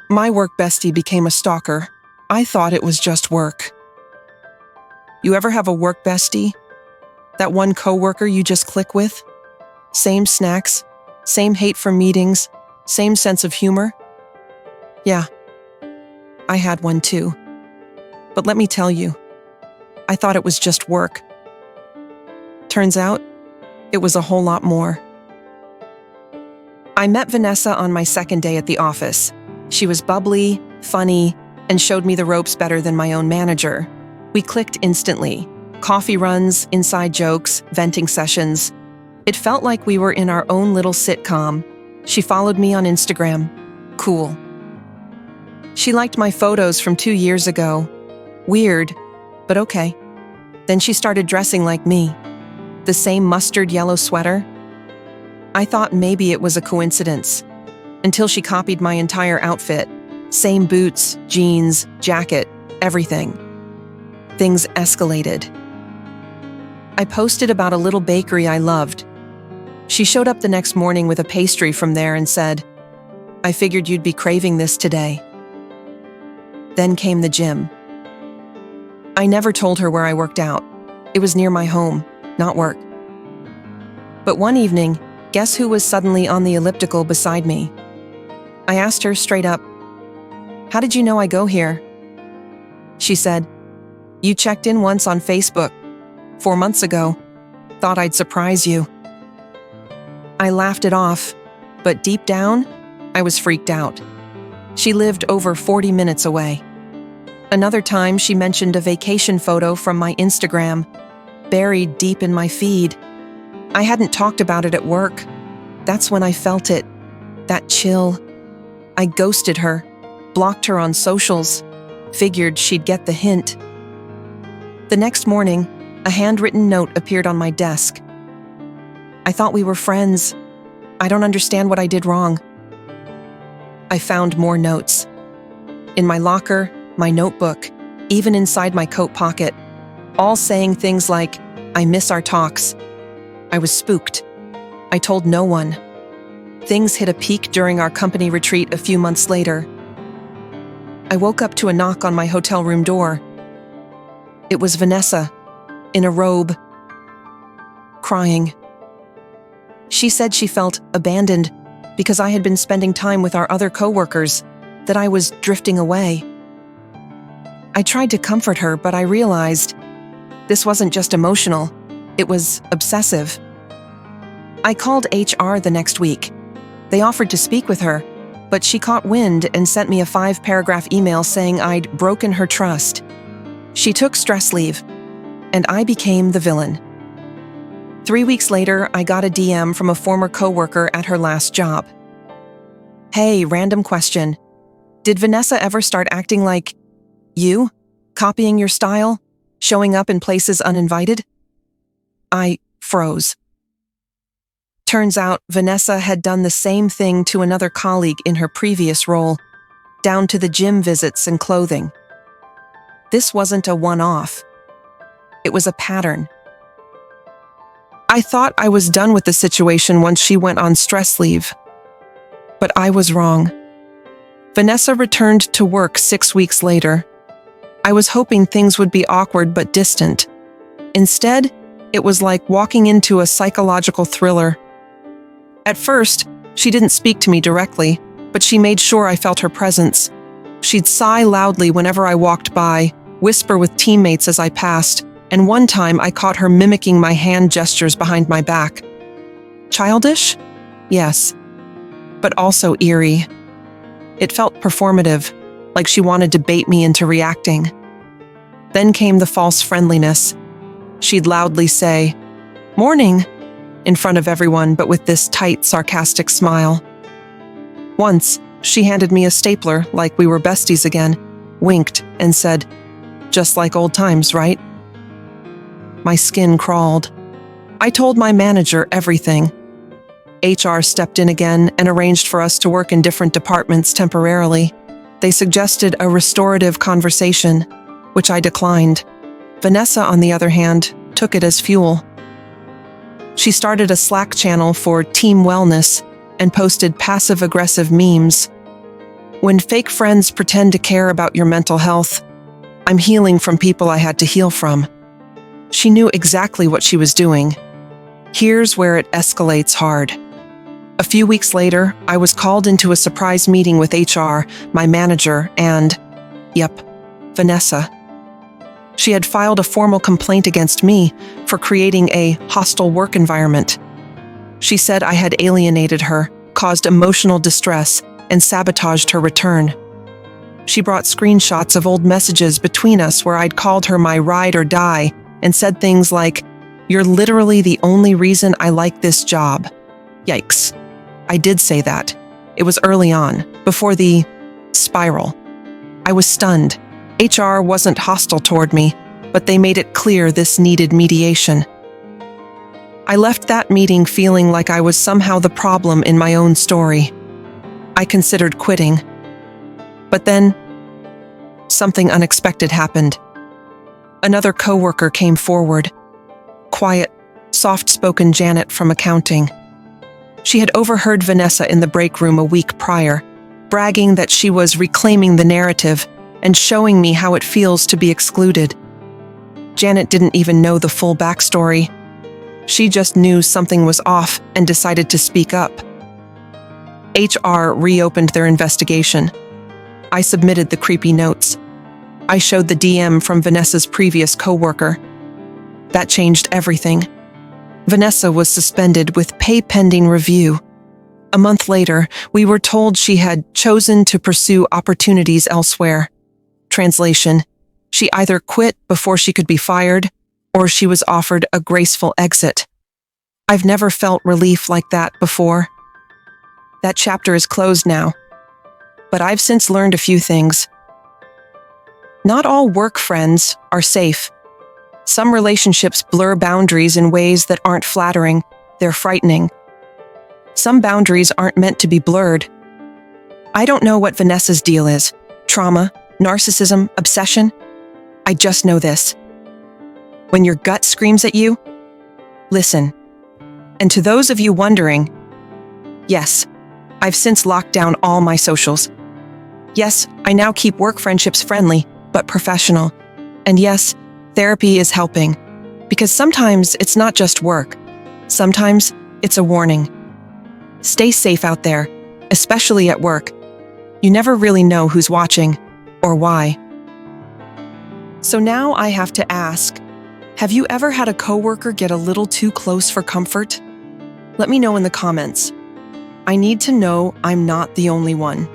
My work bestie became a stalker. I thought it was just work. You ever have a work bestie? That one coworker you just click with? Same snacks, same hate for meetings, same sense of humor? Yeah, I had one too. But let me tell you, I thought it was just work. Turns out, it was a whole lot more. I met Vanessa on my second day at the office. She was bubbly, funny, and showed me the ropes better than my own manager. We clicked instantly. Coffee runs, inside jokes, venting sessions. It felt like we were in our own little sitcom. She followed me on Instagram. Cool. She liked my photos from 2 years ago. Weird, but okay. Then she started dressing like me. The same mustard yellow sweater. I thought maybe it was a coincidence, until she copied my entire outfit. Same boots, jeans, jacket, everything. Things escalated. I posted about a little bakery I loved. She showed up the next morning with a pastry from there and said, "I figured you'd be craving this today." Then came the gym. I never told her where I worked out. It was near my home, not work. But one evening, guess who was suddenly on the elliptical beside me? I asked her straight up, "How did you know I go here?" She said, "You checked in once on Facebook, 4 months ago. Thought I'd surprise you." I laughed it off, but deep down, I was freaked out. She lived over 40 minutes away. Another time, she mentioned a vacation photo from my Instagram, buried deep in my feed. I hadn't talked about it at work. That's when I felt it, that chill. I ghosted her, blocked her on socials, figured she'd get the hint. The next morning, a handwritten note appeared on my desk. I thought we were friends. I don't understand what I did wrong. I found more notes. In my locker, my notebook, even inside my coat pocket, all saying things like, "I miss our talks." I was spooked. I told no one. Things hit a peak during our company retreat a few months later. I woke up to a knock on my hotel room door. It was Vanessa, in a robe, crying. She said she felt abandoned because I had been spending time with our other coworkers, that I was drifting away. I tried to comfort her, but I realized this wasn't just emotional, it was obsessive. I called HR the next week. They offered to speak with her, but she caught wind and sent me a 5-paragraph email saying I'd broken her trust. She took stress leave, and I became the villain. 3 weeks later, I got a DM from a former coworker at her last job. "Hey, random question. Did Vanessa ever start acting like you? Copying your style? Showing up in places uninvited?" I froze. Turns out Vanessa had done the same thing to another colleague in her previous role, down to the gym visits and clothing. This wasn't a one-off. It was a pattern. I thought I was done with the situation once she went on stress leave. But I was wrong. Vanessa returned to work 6 weeks later. I was hoping things would be awkward but distant. Instead, it was like walking into a psychological thriller. At first, she didn't speak to me directly, but she made sure I felt her presence. She'd sigh loudly whenever I walked by, whisper with teammates as I passed, and one time I caught her mimicking my hand gestures behind my back. Childish? Yes. But also eerie. It felt performative, like she wanted to bait me into reacting. Then came the false friendliness. She'd loudly say, "Morning," in front of everyone, but with this tight, sarcastic smile. Once, she handed me a stapler like we were besties again, winked, and said, "Just like old times, right?" My skin crawled. I told my manager everything. HR stepped in again and arranged for us to work in different departments temporarily. They suggested a restorative conversation, which I declined. Vanessa, on the other hand, took it as fuel. She started a Slack channel for team wellness and posted passive-aggressive memes. When fake friends pretend to care about your mental health, I'm healing from people I had to heal from. She knew exactly what she was doing. Here's where it escalates hard. A few weeks later, I was called into a surprise meeting with HR, my manager, and, Vanessa. She had filed a formal complaint against me for creating a hostile work environment. She said I had alienated her, caused emotional distress, and sabotaged her return. She brought screenshots of old messages between us where I'd called her my ride or die and said things like, "You're literally the only reason I like this job." Yikes. I did say that. It was early on, before the spiral. I was stunned. HR wasn't hostile toward me, but they made it clear this needed mediation. I left that meeting feeling like I was somehow the problem in my own story. I considered quitting. But then, something unexpected happened. Another coworker came forward. Quiet, soft-spoken Janet from accounting. She had overheard Vanessa in the break room a week prior, bragging that she was reclaiming the narrative and showing me how it feels to be excluded. Janet didn't even know the full backstory. She just knew something was off and decided to speak up. HR reopened their investigation. I submitted the creepy notes. I showed the DM from Vanessa's previous coworker. That changed everything. Vanessa was suspended with pay pending review. A month later, we were told she had chosen to pursue opportunities elsewhere. Translation: she either quit before she could be fired, or she was offered a graceful exit. I've never felt relief like that before. That chapter is closed now, but I've since learned a few things. Not all work friends are safe. Some relationships blur boundaries in ways that aren't flattering, they're frightening. Some boundaries aren't meant to be blurred. I don't know what Vanessa's deal is. Trauma, narcissism, obsession. I just know this. When your gut screams at you, listen. And to those of you wondering, yes, I've since locked down all my socials. Yes, I now keep work friendships friendly, but professional. And yes, therapy is helping. Because sometimes it's not just work. Sometimes it's a warning. Stay safe out there, especially at work. You never really know who's watching or why. So now I have to ask, have you ever had a coworker get a little too close for comfort? Let me know in the comments. I need to know I'm not the only one.